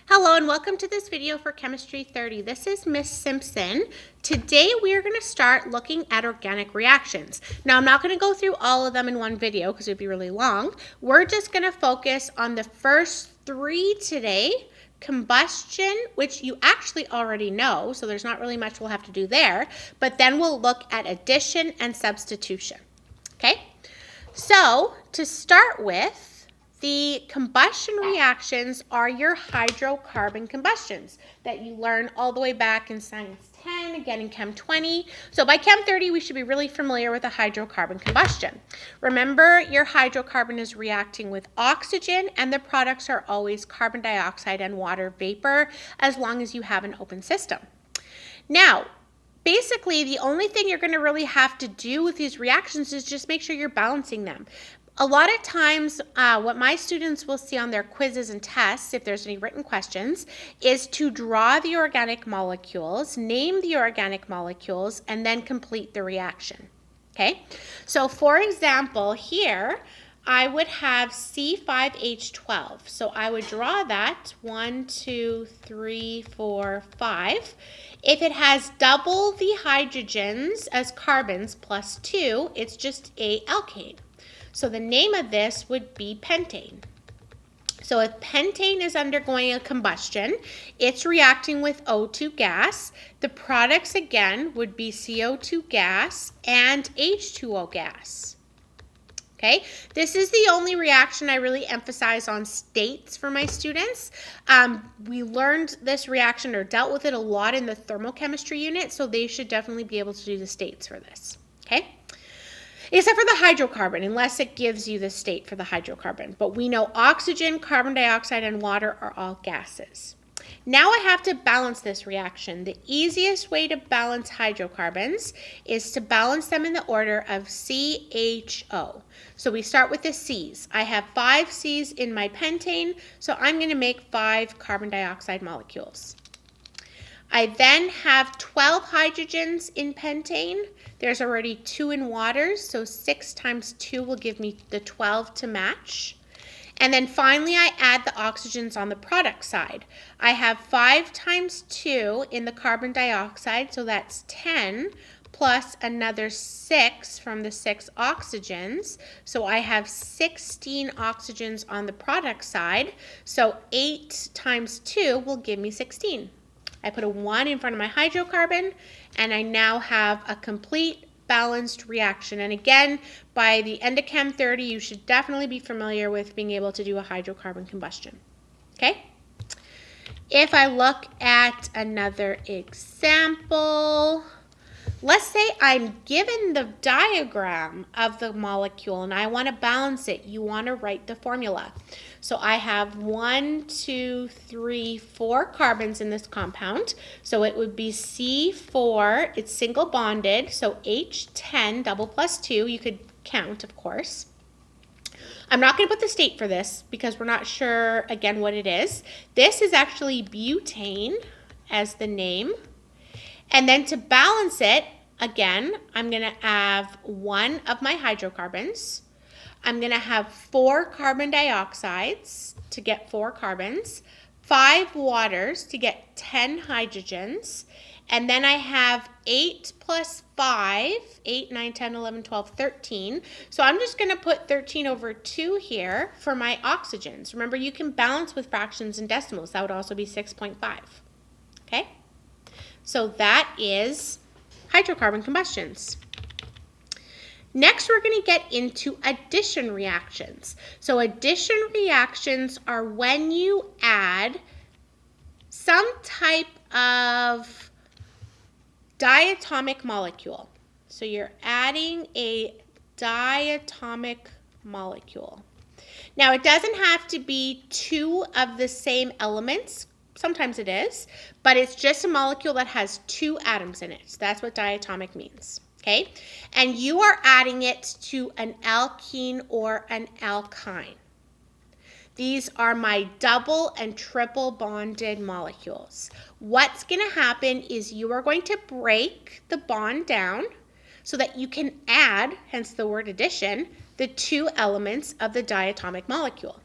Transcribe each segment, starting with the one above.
Hello and welcome to this video for Chemistry 30. This is Miss Simpson. Today we are going to start looking at organic reactions. Now I'm not going to go through all of them in one video because it would be really long. We're just going to focus on the first three today. Combustion, which you actually already know, so there's not really much we'll have to do there, but then we'll look at addition and substitution. Okay, so to start with, the combustion reactions are your hydrocarbon combustions that you learn all the way back in Science 10, again in Chem 20. So by Chem 30, we should be really familiar with a hydrocarbon combustion. Remember, your hydrocarbon is reacting with oxygen, and the products are always carbon dioxide and water vapor, as long as you have an open system. Now, basically, the only thing you're going to really have to do with these reactions is just make sure you're balancing them. A lot of times, what my students will see on their quizzes and tests, if there's any written questions, is to draw the organic molecules, name the organic molecules, and then complete the reaction. Okay? So, for example, here, I would have C5H12. So I would draw that 1, 2, 3, 4, 5. If it has double the hydrogens as carbons plus 2, it's just a alkane. So the name of this would be pentane. So if pentane is undergoing a combustion, it's reacting with O2 gas. The products again would be CO2 gas and H2O gas. Okay, this is the only reaction I really emphasize on states for my students. We learned this reaction or dealt with it a lot in the thermochemistry unit, so they should definitely be able to do the states for this. Okay. Except for the hydrocarbon, unless it gives you the state for the hydrocarbon. But we know oxygen, carbon dioxide, and water are all gases. Now I have to balance this reaction. The easiest way to balance hydrocarbons is to balance them in the order of CHO. So we start with the C's. I have 5 C's in my pentane, so I'm going to make 5 carbon dioxide molecules. I then have 12 hydrogens in pentane. There's already 2 in water, so 6 times 2 will give me the 12 to match. And then finally, I add the oxygens on the product side. I have 5 times 2 in the carbon dioxide, so that's 10, plus another 6 from the 6 oxygens. So I have 16 oxygens on the product side, so 8 times 2 will give me 16. I put a 1 in front of my hydrocarbon, and I now have a complete balanced reaction. And again, by the end of Chem 30, you should definitely be familiar with being able to do a hydrocarbon combustion. Okay? If I look at another example, let's say I'm given the diagram of the molecule and I want to balance it. You want to write the formula. So I have 1, 2, 3, 4 carbons in this compound. So it would be C4, it's single bonded, so H10, double plus 2, you could count, of course. I'm not going to put the state for this because we're not sure, again, what it is. This is actually butane as the name. And then to balance it, again, I'm going to have 1 of my hydrocarbons. I'm going to have 4 carbon dioxides to get 4 carbons, 5 waters to get 10 hydrogens, and then I have 8 plus 5, 8, 9, 10, 11, 12, 13. So I'm just going to put 13 over 2 here for my oxygens. Remember, you can balance with fractions and decimals. That would also be 6.5. Okay? So that is hydrocarbon combustions. Next, we're going to get into addition reactions. So addition reactions are when you add some type of diatomic molecule. So you're adding a diatomic molecule. Now, it doesn't have to be 2 of the same elements. Sometimes it is, but it's just a molecule that has 2 atoms in it. So that's what diatomic means. Okay, and you are adding it to an alkene or an alkyne. These are my double and triple bonded molecules. What's going to happen is you are going to break the bond down so that you can add, hence the word addition, the 2 elements of the diatomic molecule.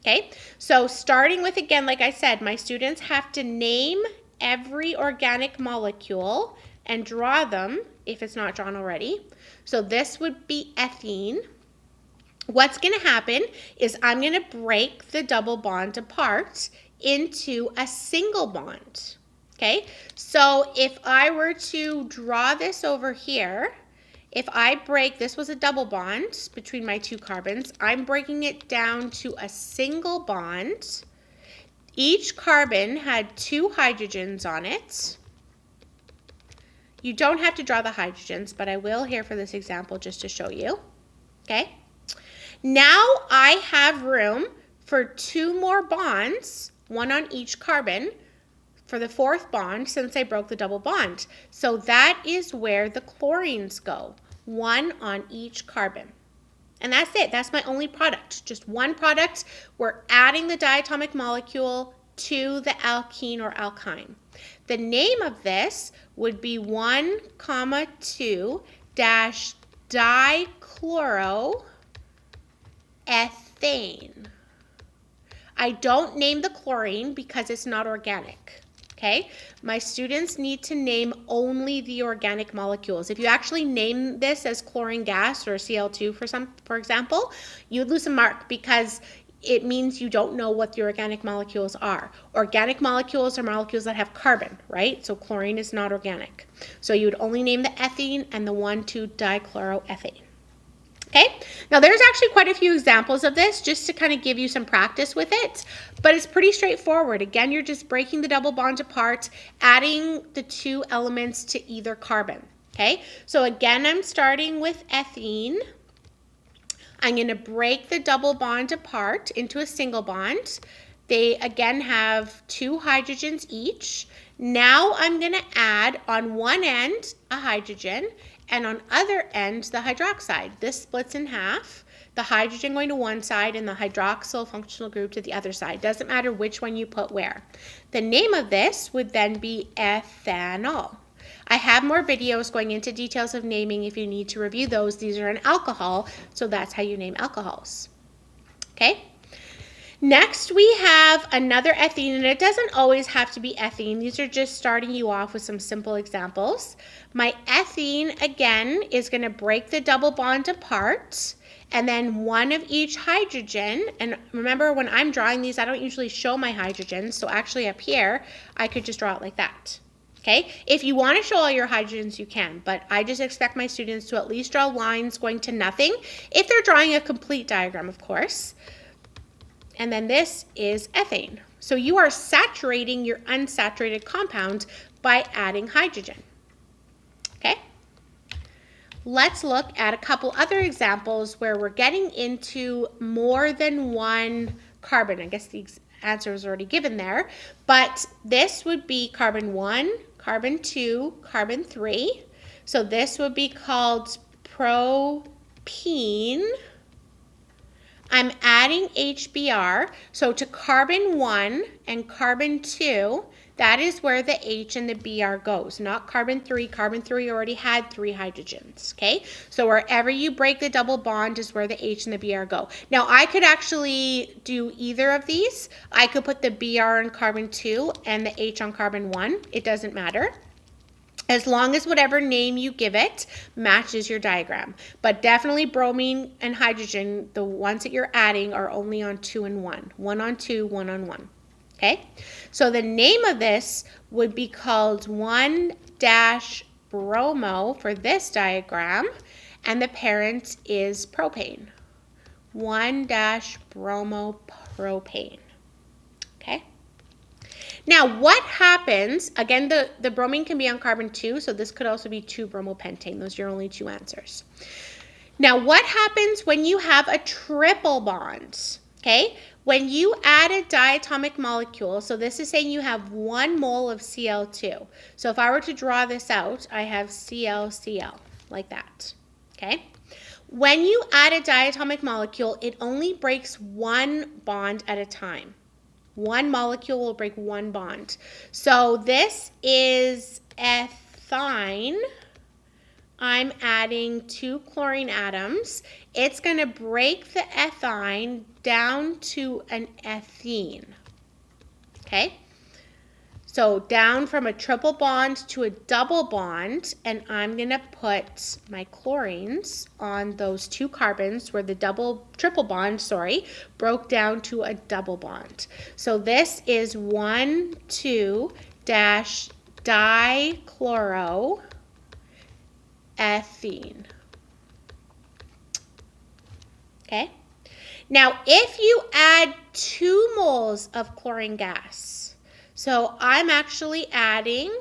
Okay, so starting with, again, like I said, my students have to name every organic molecule and draw them if it's not drawn already. So this would be ethene. What's going to happen is I'm going to break the double bond apart into a single bond. Okay, so if I were to draw this over here, if I break, this was a double bond between my two carbons, I'm breaking it down to a single bond. Each carbon had two hydrogens on it. You don't have to draw the hydrogens, but I will here for this example just to show you. Okay. Now I have room for two more bonds, one on each carbon, for the fourth bond since I broke the double bond. So that is where the chlorines go, one on each carbon. And that's it. That's my only product. Just one product. We're adding the diatomic molecule to the alkene or alkyne. The name of this would be 1,2-dichloroethane. I don't name the chlorine because it's not organic. Okay, my students need to name only the organic molecules. If you actually name this as chlorine gas or Cl2 for example, you'd lose a mark because it means you don't know what the organic molecules are. Organic molecules are molecules that have carbon, right? So chlorine is not organic. So you would only name the ethene and the 1,2-dichloroethane. Okay, now there's actually quite a few examples of this just to kind of give you some practice with it, but it's pretty straightforward. Again, you're just breaking the double bond apart, adding the two elements to either carbon. Okay, so again, I'm starting with ethene. I'm going to break the double bond apart into a single bond. They again have two hydrogens each. Now I'm going to add on one end a hydrogen and on other end the hydroxide. This splits in half. The hydrogen going to one side and the hydroxyl functional group to the other side. Doesn't matter which one you put where. The name of this would then be ethanol. I have more videos going into details of naming if you need to review those. These are an alcohol, so that's how you name alcohols. Okay? Next, we have another ethene, and it doesn't always have to be ethene. These are just starting you off with some simple examples. My ethene, again, is going to break the double bond apart, and then one of each hydrogen. And remember, when I'm drawing these, I don't usually show my hydrogens, so actually up here, I could just draw it like that. Okay, if you want to show all your hydrogens, you can, but I just expect my students to at least draw lines going to nothing, if they're drawing a complete diagram, of course. And then this is ethane. So you are saturating your unsaturated compound by adding hydrogen. Okay? Let's look at a couple other examples where we're getting into more than one carbon. I guess the answer was already given there, but this would be carbon 1, carbon 2, carbon 3. So this would be called propene. I'm adding HBr, so to carbon 1 and carbon 2, that is where the H and the Br goes, not carbon 3. Carbon 3 already had 3 hydrogens, okay? So wherever you break the double bond is where the H and the Br go. Now, I could actually do either of these. I could put the Br on carbon 2 and the H on carbon 1. It doesn't matter, as long as whatever name you give it matches your diagram. But definitely bromine and hydrogen, the ones that you're adding, are only on 2 and 1. 1 on 2, 1 on 1. Okay? So the name of this would be called 1-bromo for this diagram, and the parent is propane. 1-bromopropane. Okay? Now, what happens, again, the bromine can be on carbon 2, so this could also be 2-bromopentane. Those are your only two answers. Now, what happens when you have a triple bond? Okay, when you add a diatomic molecule, so this is saying you have 1 mole of Cl2. So if I were to draw this out, I have ClCl, like that. Okay. When you add a diatomic molecule, it only breaks 1 bond at a time. One molecule will break 1 bond. So this is ethine. I'm adding 2 chlorine atoms. It's going to break the ethine down to an ethene. Okay? So down from a triple bond to a double bond, and I'm going to put my chlorines on those 2 carbons where the triple bond, broke down to a double bond. So this is 1,2-dichloroethene. Okay? Now, if you add 2 moles of chlorine gas, so I'm actually adding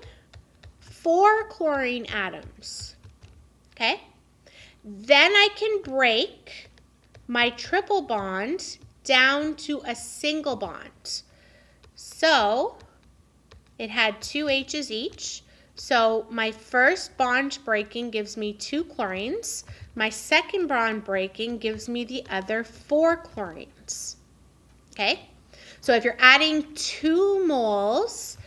4 chlorine atoms, okay? Then I can break my triple bond down to a single bond. So it had 2 H's each. So my first bond breaking gives me 2 chlorines. My second bond breaking gives me the other 4 chlorines, okay? So if you're adding 2 moles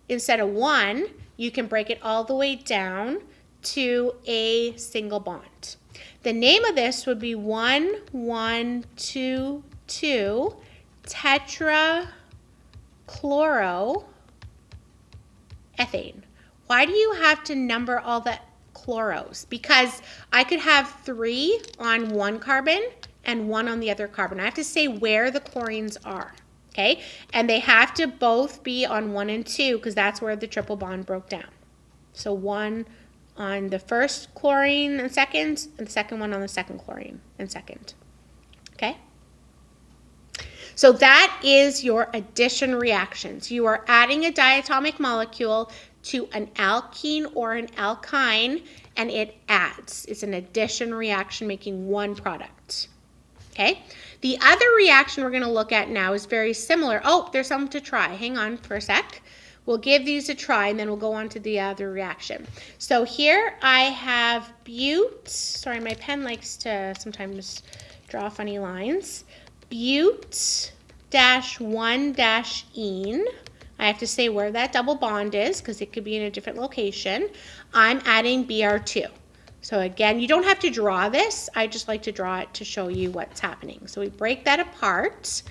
instead of 1, you can break it all the way down to a single bond. The name of this would be 1,1,2,2-tetrachloroethane. Why do you have to number all the chloros? Because I could have 3 on one carbon and 1 on the other carbon. I have to say where the chlorines are. Okay, and they have to both be on 1 and 2 because that's where the triple bond broke down. So 1 on the first chlorine and second, and the second one on the second chlorine and second. Okay? So that is your addition reactions. You are adding a diatomic molecule to an alkene or an alkyne, and it adds. It's an addition reaction making one product. Okay? The other reaction we're going to look at now is very similar. Oh, there's something to try. Hang on for a sec. We'll give these a try, and then we'll go on to the other reaction. So here I have bute. Sorry, my pen likes to sometimes draw funny lines. Bute-1-ene. I have to say where that double bond is because it could be in a different location. I'm adding Br2. So again, you don't have to draw this. I just like to draw it to show you what's happening. So we break that apart.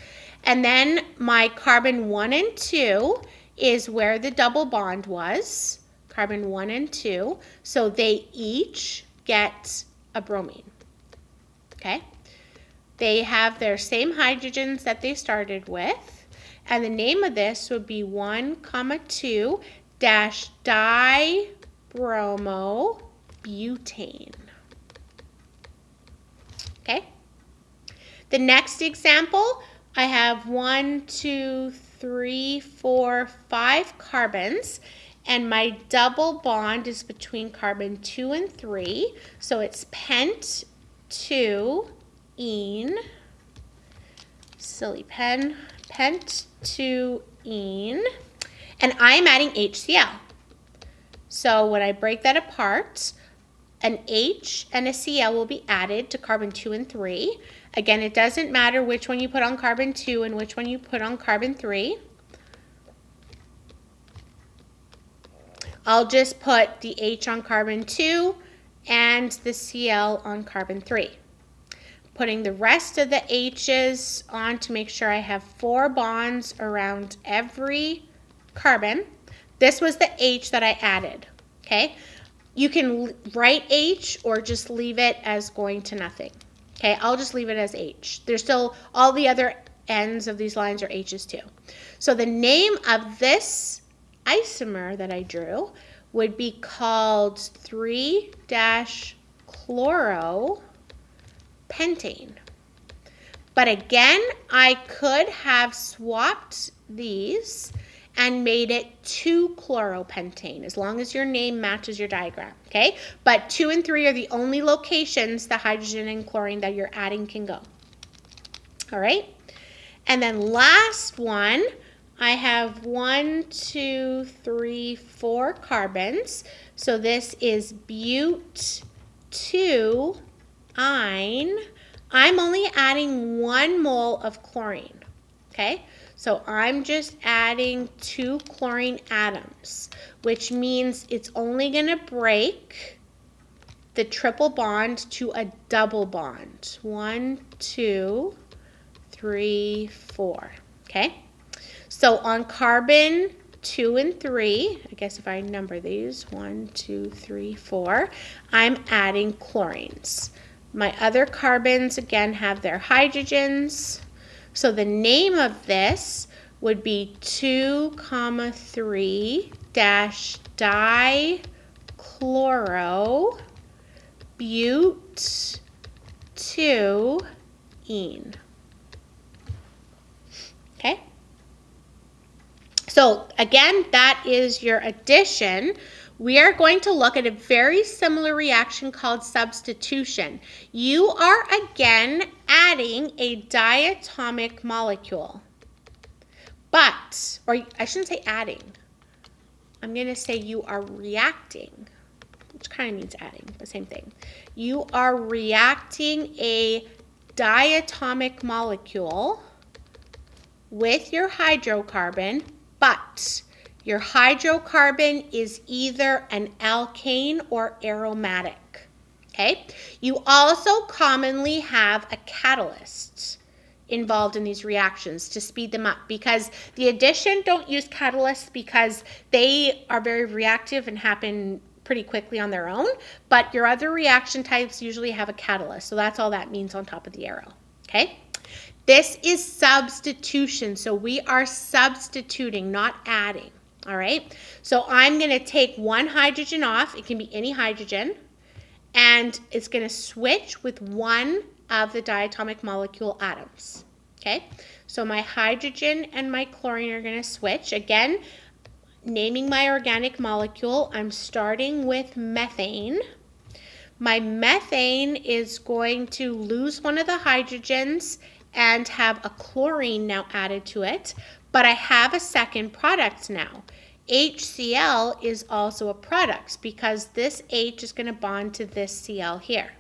And then my carbon 1 and 2 is where the double bond was. Carbon 1 and 2. So they each get a bromine. Okay? They have their same hydrogens that they started with. And the name of this would be 1,2-dibromobutane. Okay? The next example, I have 1, 2, 3, 4, 5 carbons, and my double bond is between carbon 2 and 3, so it's pent-2-ene, silly pen, pent-2-ene, and I'm adding HCl. So when I break that apart, an H and a Cl will be added to carbon 2 and 3. Again, it doesn't matter which one you put on carbon 2 and which one you put on carbon 3. I'll just put the H on carbon 2 and the Cl on carbon 3. Putting the rest of the H's on to make sure I have 4 bonds around every carbon. This was the H that I added, okay? You can write H or just leave it as going to nothing. Okay, I'll just leave it as H. There's still, all the other ends of these lines are H's too. So the name of this isomer that I drew would be called 3-chloropentane. But again, I could have swapped these and made it 2-chloropentane, as long as your name matches your diagram, okay? But 2 and 3 are the only locations the hydrogen and chlorine that you're adding can go. All right? And then last one, I have 1, 2, 3, 4 carbons. So this is bute-2-ine. I'm only adding 1 mole of chlorine, okay? So I'm just adding 2 chlorine atoms, which means it's only going to break the triple bond to a double bond. 1, 2, 3, 4. Okay? So on carbon 2 and 3, I guess if I number these, 1, 2, 3, 4, I'm adding chlorines. My other carbons, again, have their hydrogens. So the name of this would be 2,3-dichloro-butene. Okay? So again, that is your addition. We are going to look at a very similar reaction called substitution. You are again adding a diatomic molecule. But, or I shouldn't say adding. I'm going to say you are reacting, which kind of means adding, the same thing. You are reacting a diatomic molecule with your hydrocarbon, but your hydrocarbon is either an alkane or aromatic, okay? You also commonly have a catalyst involved in these reactions to speed them up, because the addition don't use catalysts because they are very reactive and happen pretty quickly on their own, but your other reaction types usually have a catalyst, so that's all that means on top of the arrow, okay? This is substitution, so we are substituting, not adding, all right? So I'm going to take one hydrogen off, it can be any hydrogen, and it's going to switch with one of the diatomic molecule atoms, okay? So my hydrogen and my chlorine are going to switch. Again, naming my organic molecule, I'm starting with methane. My methane is going to lose one of the hydrogens and have a chlorine now added to it, but I have a second product now. HCl is also a product because this H is going to bond to this Cl here.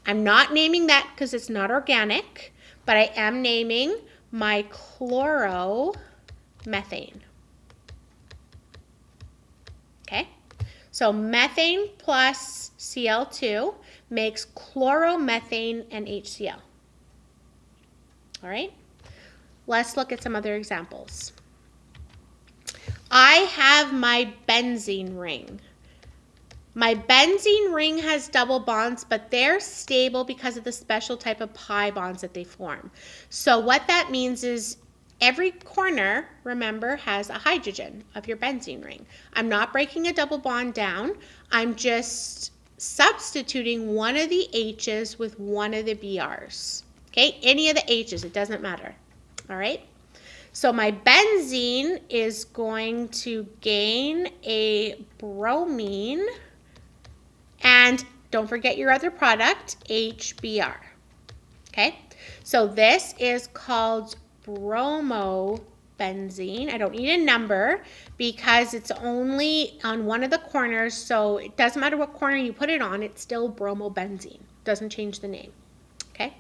I'm not naming that because it's not organic, but I am naming my chloromethane. Okay, so methane plus Cl2 makes chloromethane and HCl. All right, let's look at some other examples. I have my benzene ring. My benzene ring has double bonds, but they're stable because of the special type of pi bonds that they form. So what that means is every corner, remember, has a hydrogen of your benzene ring. I'm not breaking a double bond down. I'm just substituting one of the H's with one of the Brs. Okay, any of the H's, it doesn't matter. All right. So my benzene is going to gain a bromine, and don't forget your other product, HBr. Okay, so this is called bromobenzene. I don't need a number because it's only on one of the corners, so it doesn't matter what corner you put it on, it's still bromobenzene. Doesn't change the name. Okay.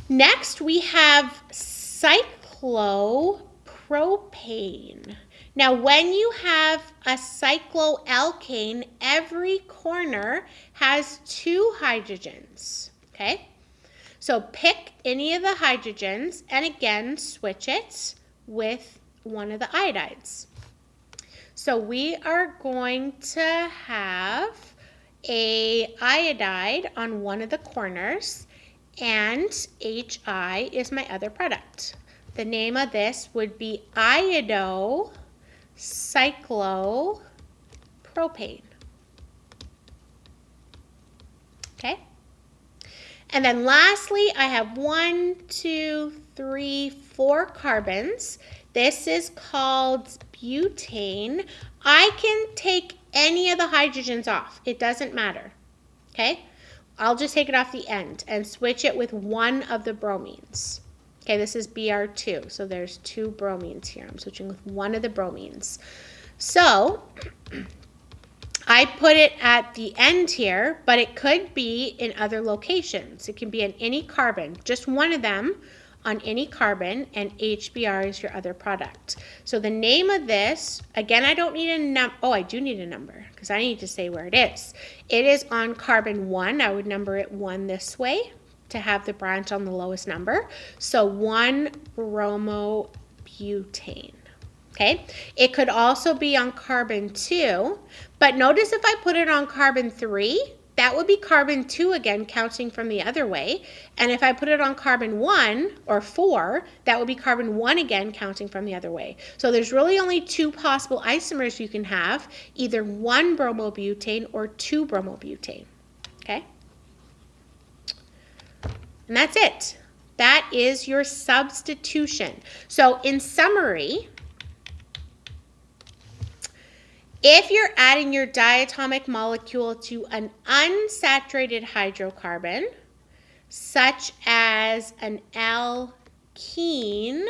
Next we have cyclopropane. Now when you have a cycloalkane, every corner has two hydrogens, okay? So pick any of the hydrogens and again switch it with one of the iodides. So we are going to have a iodide on one of the corners, and HI is my other product. The name of this would be iodocyclopropane. Okay? And then lastly, I have 1, 2, 3, 4 carbons. This is called butane. I can take any of the hydrogens off. It doesn't matter. Okay? I'll just take it off the end and switch it with one of the bromines. Okay, this is Br2, so there's 2 bromines here. I'm switching with one of the bromines. So I put it at the end here, but it could be in other locations. It can be in any carbon, just one of them on any carbon, and HBr is your other product. So the name of this, again, I don't need a number. Oh, I do need a number because I need to say where it is. It is on carbon 1. I would number it 1 this way to have the branch on the lowest number. So 1-bromobutane. Okay, it could also be on carbon 2, but notice if I put it on carbon 3, that would be carbon 2 again, counting from the other way. And if I put it on carbon 1 or 4, that would be carbon 1 again, counting from the other way. So there's really only 2 possible isomers you can have, either 1-bromobutane or 2-bromobutane. Okay? And that's it. That is your substitution. So in summary, if you're adding your diatomic molecule to an unsaturated hydrocarbon, such as an alkene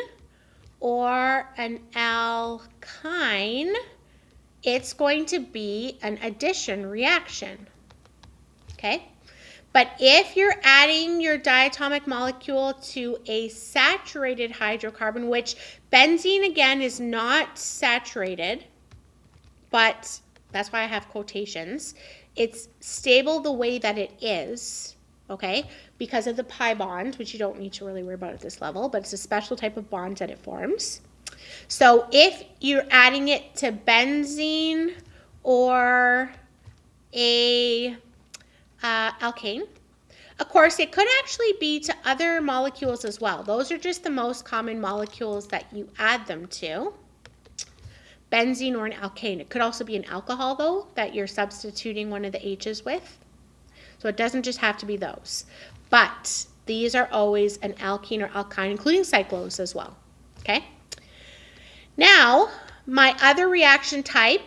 or an alkyne, it's going to be an addition reaction. Okay? But if you're adding your diatomic molecule to a saturated hydrocarbon, which benzene again is not saturated, but that's why I have quotations. It's stable the way that it is, okay, because of the pi bond, which you don't need to really worry about at this level, but it's a special type of bond that it forms. So if you're adding it to benzene or a alkane, of course, it could actually be to other molecules as well. Those are just the most common molecules that you add them to. Benzene or an alkane. It could also be an alcohol, though, that you're substituting one of the H's with. So it doesn't just have to be those. But these are always an alkene or alkyne, including cyclose as well. Okay? Now, my other reaction type,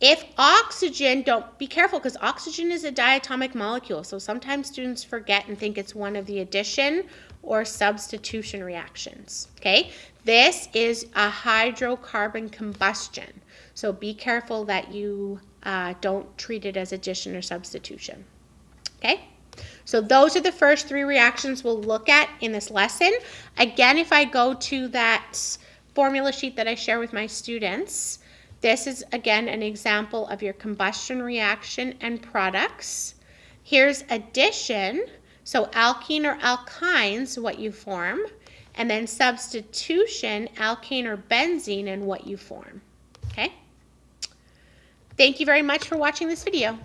if oxygen, don't be careful because oxygen is a diatomic molecule. So sometimes students forget and think it's one of the addition or substitution reactions. Okay? This is a hydrocarbon combustion. So be careful that you don't treat it as addition or substitution. Okay? So those are the first 3 reactions we'll look at in this lesson. Again, if I go to that formula sheet that I share with my students, this is, again, an example of your combustion reaction and products. Here's addition. So alkene or alkynes, what you form. And then substitution, alkane or benzene, and what you form. Okay? Thank you very much for watching this video.